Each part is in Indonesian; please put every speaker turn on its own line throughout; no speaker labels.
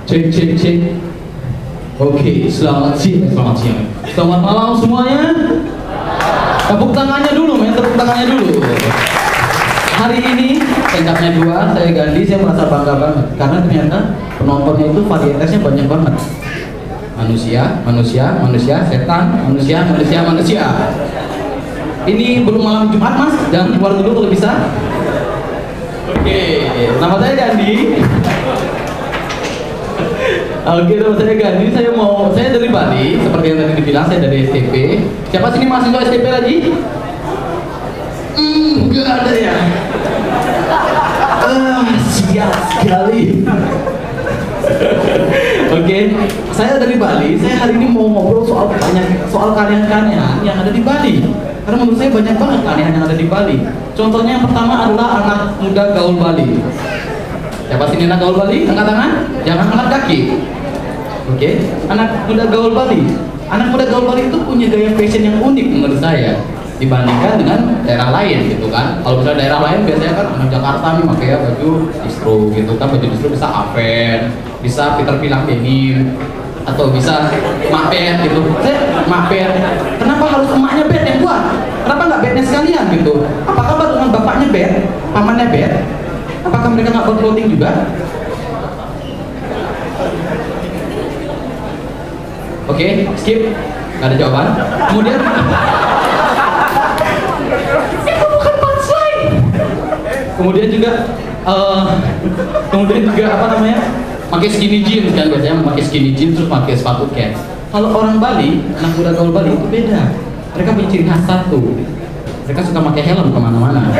Cek cek cek. Oke, selamat siang. Selamat malam semuanya. Tepuk tangannya dulu, men. Tepuk tangannya dulu. Hari ini tingkatnya 2, saya Gandhi, saya merasa bangga banget karena ternyata penontonnya itu varietasnya banyak banget. Manusia, setan, manusia. Ini belum malam Jumat, Mas. Jangan keluar dulu kalau bisa. Oke, nama saya Gandhi. Oke, nama saya Gandhi. Saya dari Bali, seperti yang tadi dibilang, saya dari STP. Siapa sini mahasiswa STP lagi? Enggak ada ya. Siap sekali. Oke, saya dari Bali. Saya hari ini mau ngobrol soal keanehan-keanehan yang ada di Bali. Karena menurut saya banyak banget keanehan yang ada di Bali. Contohnya yang pertama adalah anak muda gaul Bali. Siapa sini anak gaul Bali? Angkat tangan, jangan angkat kaki. Oke, anak muda gaul Bali. Anak muda gaul Bali itu punya gaya fashion yang unik menurut saya dibandingkan dengan daerah lain gitu kan. Kalau misalnya daerah lain biasanya kan anak Jakarta nih pakai baju distro gitu kan, baju distro bisa Aven, bisa Peter Pilang denim, atau bisa Mapet gitu. Saya Mapet, kenapa harus emaknya bed yang buat? Kenapa nggak bednya sekalian gitu? Apa kabar dengan bapaknya bed, pamannya bed? Apakah mereka nggak buat clothing juga? Oke, skip, nggak ada jawaban. Kemudian itu bukan punchline. Kemudian juga apa namanya? Pakai skinny jeans kan, biasanya pakai skinny jeans terus pakai sepatu Keds. Kalau orang Bali, anak muda gaul Bali itu beda. Mereka punya ciri khas satu. Mereka suka pakai helm kemana-mana.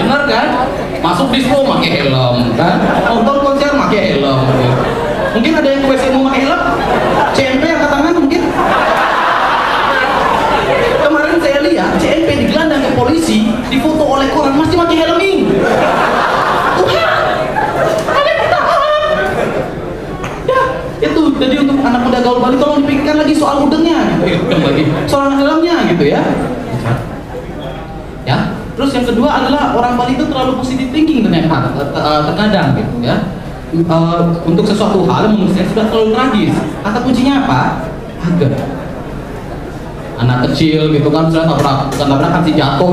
Benar kan? Masuk disco pakai helm kan? Nonton konser pakai helm. Mungkin ada yang ke WC mau pakai helm? CMP angkat tangan mungkin? Kemarin saya lihat CMP digelandang ke polisi, difoto oleh koran masih pakai helm nih. Tuhan, ada bertahan. Ya, itu jadi untuk anak muda gaul Bali tolong dipikirkan lagi soal udengnya, soal helmnya gitu ya. Ya, terus yang kedua adalah orang Bali itu terlalu positive thinking terkadang gitu ya. Untuk sesuatu hal menurut saya sudah terlalu tragis. Kata kuncinya apa? Agak. Anak kecil gitu kan, sudah tabrakan si jatuh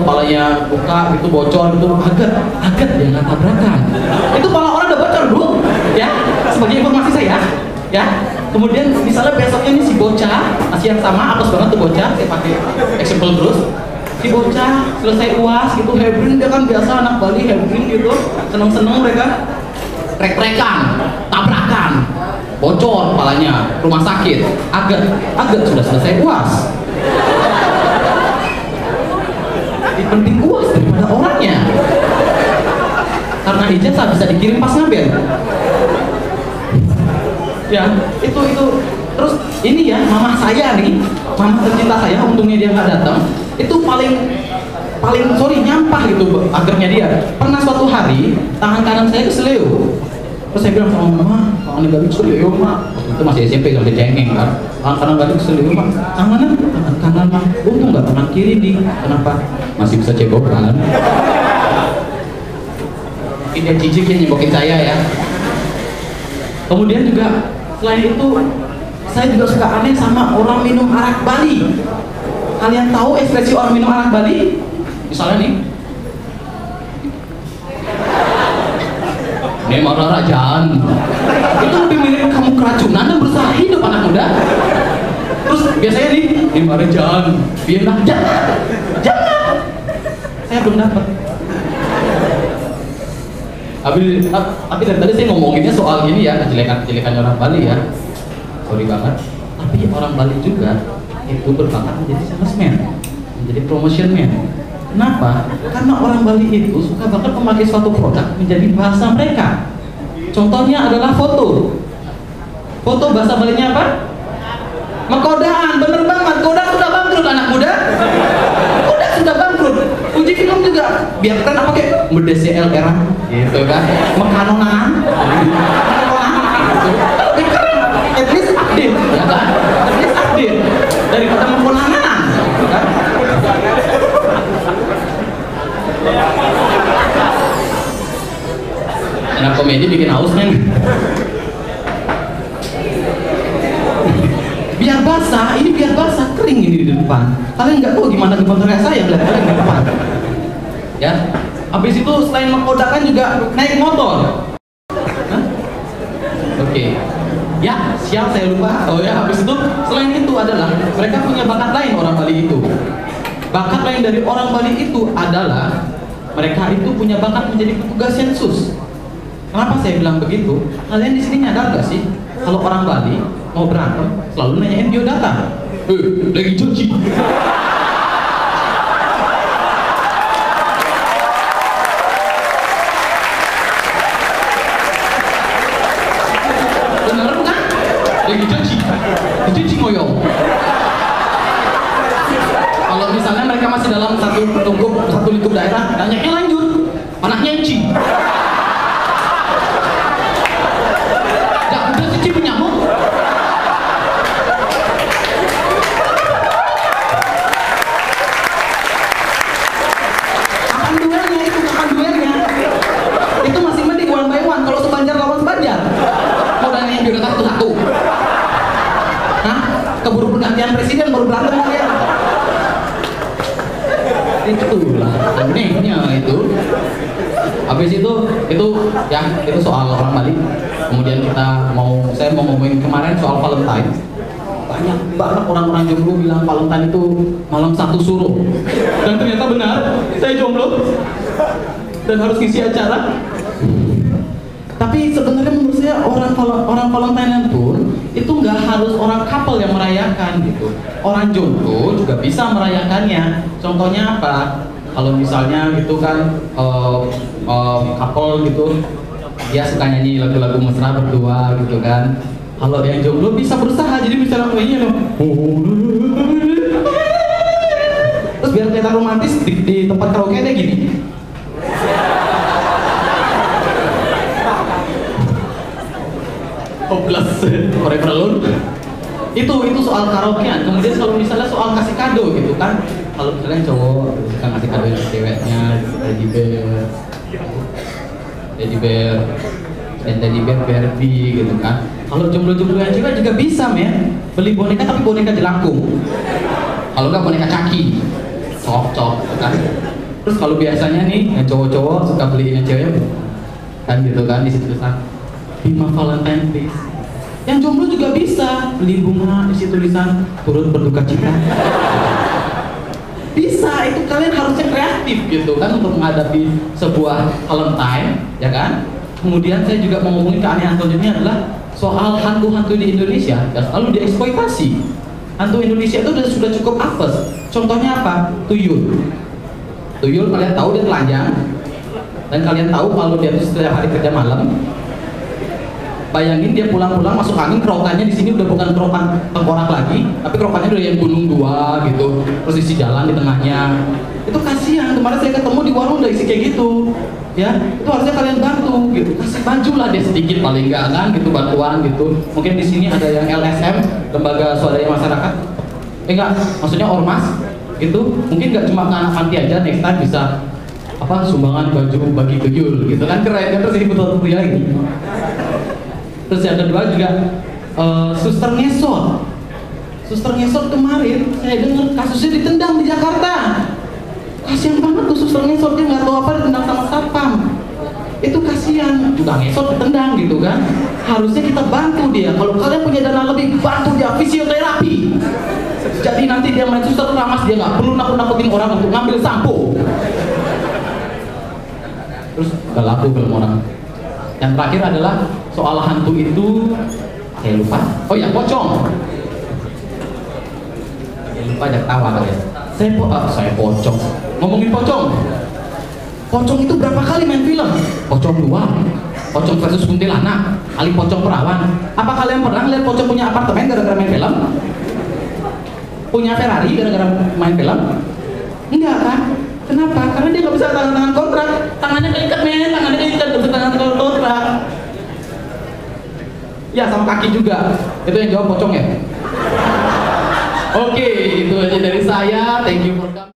kepalanya buka gitu, bocor gitu, agak dia nggak tabrakan. Itu kepala orang udah bocor dulu, ya. Sebagai informasi saya, ya. Kemudian misalnya besoknya ini si bocah masih yang sama, apes banget tuh bocah, saya pakai example terus. Si bocah selesai UAS gitu, hebring, dia kan biasa anak Bali hebring gitu, seneng-seneng mereka. Trek-trekan, tabrakan, bocor kepalanya, rumah sakit, agak sudah selesai UAS. Lebih penting UAS daripada orangnya. Karena ijazah bisa dikirim pas ngabel. Ya, itu. Terus ini ya, mama saya nih, mama tercinta saya, untungnya dia nggak datang. Itu paling nyampah gitu agarnya dia. Pernah suatu hari tangan kanan saya keseleo. Terus saya bilang sama mama, tangan Gandhi keseleo mak. Itu masih SMP kalau dicengeng kan. Tangan kanan Gandhi keseleo mak. Tangan kanan mak. Untung nggak tangan kiri di. Kenapa? Masih bisa cebokan. Ini dia cicik yang nyebokin saya ya. Kemudian juga selain itu, saya juga suka aneh sama orang minum arak Bali. Kalian tahu ekspresi orang minum arak Bali? Misalnya nih, ini marah rajaan. Itu lebih mirip kamu keracunan dan berusaha hidup anak muda. Terus biasanya nih, ini marah rajaan. Biar jangan. Saya belum dapat. Tapi dari tadi saya ngomonginnya soal ini ya, kejelekan orang Bali ya. Sorry banget. Tapi orang Bali juga itu berbakat menjadi salesman, menjadi promotion man. Kenapa? Karena orang Bali itu suka banget memakai suatu produk menjadi bahasa mereka. Contohnya adalah foto. Foto bahasa Balinya apa? Mekodaan, bener banget. Kodak sudah bangkrut anak muda. Kodak sudah bangkrut. Uji film juga biar keren apa kayak BDCL era gitu kan. Mekanonan. Gitu. Lebih keren. At least update, ya kan? At least update daripada mengkonangan, gitu kan? Anak komedi bikin haus men. Biar basah, ini biar basah, kering ini di depan. Kalian nggak tahu gimana gemeternya saya lihat kalian di depan. Ya, habis itu selain mengkodakan juga naik motor. Hah? Oke. Ya, siap saya lupa. Oh ya, habis itu selain itu adalah mereka punya bakat lain orang Bali itu. Bakat lain dari orang Bali itu adalah mereka itu punya bakat menjadi petugas sensus. Kenapa saya bilang begitu? Kalian di sini nyadar gak sih kalau orang Bali mau berantem selalu nanyain biodata? Lagi cuci. Bener kan? Lagi cuci ngoyong. Kalau misalnya mereka masih dalam satu lingkup daerah, nanya lanjut, anaknya Eci. Keburu pergantian presiden baru berantem ya. Itulah anehnya itu. Habis itu ya itu soal orang Bali. Kemudian saya mau ngomongin kemarin soal Valentine. Banyak banget orang-orang jomblo bilang Valentine itu malam satu suruh. Dan ternyata benar, saya jomblo dan harus ngisi acara. Tapi sebenarnya menurut saya orang Valentine pun itu nggak harus orang couple yang merayakan gitu. Orang jomblo juga bisa merayakannya. Contohnya apa? Kalau misalnya gitu kan couple gitu, dia suka nyanyi lagu-lagu mesra berdua gitu kan. Kalau yang jomblo bisa berusaha, jadi bisa lagunya loh. Terus biar kelihatan romantis di tempat karaoke dia gini. Hopeless forever alone. Itu soal karaokean. Kemudian kalau misalnya soal kasih kado gitu kan, kalau misalnya cowok suka ngasih kado ke ceweknya, teddy bear dan teddy bear Barbie gitu kan. Kalau jomblo-jomblo yang cewek juga bisa men, beli boneka tapi boneka jelangkung. Kalau nggak boneka caki, cok kan. Terus kalau biasanya nih yang cowok-cowok suka beli yang cewek kan gitu kan, di situ tulisan Bima Valentine please. Yang jomblo juga bisa beli bunga, isi tulisan turut berduka cita. Bisa, itu kalian harusnya kreatif gitu kan untuk menghadapi sebuah Valentine, ya kan? Kemudian saya juga mau ngomongin keanehan selanjutnya adalah soal hantu-hantu di Indonesia yang selalu dieksploitasi. Hantu Indonesia itu sudah cukup apes. Contohnya apa? Tuyul. Tuyul kalian tahu dia telanjang, dan kalian tahu kalau dia itu setiap hari kerja malam. Bayangin dia pulang-pulang masuk angin, kerokannya di sini udah bukan kerokan tengkorak lagi, tapi kerokannya udah yang gunung dua gitu, terus isi jalan di tengahnya. Itu kasihan. Kemarin saya ketemu di warung udah isi kayak gitu, ya. Itu harusnya kalian bantu gitu, kasih baju lah dia sedikit paling enggak kan gitu, bantuan gitu. Mungkin di sini ada yang LSM, lembaga swadaya masyarakat, enggak, maksudnya ormas gitu. Mungkin nggak cuma ke anak panti aja, next time bisa apa sumbangan baju bagi tuyul gitu kan, keren kan. Terus ini betul-betul lagi. Terus yang kedua juga suster ngesot. Suster ngesot kemarin saya dengar kasusnya ditendang di Jakarta. Kasian banget tuh suster ngesot, dia nggak tahu apa ditendang sama satpam. Itu kasihan, udah ngesot ditendang gitu kan. Harusnya kita bantu dia. Kalau kalian punya dana lebih, bantu dia fisioterapi. Jadi nanti dia main suster keramas, dia nggak perlu nakut-nakutin orang untuk ngambil sampo. Terus gak laku film orang. Yang terakhir adalah soal hantu itu, saya lupa. Oh ya, pocong. Saya lupa, ada tawa kali ya. Saya pocong. Ngomongin pocong. Pocong itu berapa kali main film? Pocong 2, Pocong versus Kuntilanak, Ali Pocong Perawan. Apa kalian pernah lihat Pocong punya apartemen gara-gara main film? Punya Ferrari gara-gara main film? Enggak kan? Kenapa? Karena dia nggak bisa tangan kontrak. Tangannya keikat men, tangannya keikat, nggak bisa tangan kontrak. Ya sama kaki juga. Itu yang jawab pocong ya. Oke, itu aja dari saya. Thank you for coming.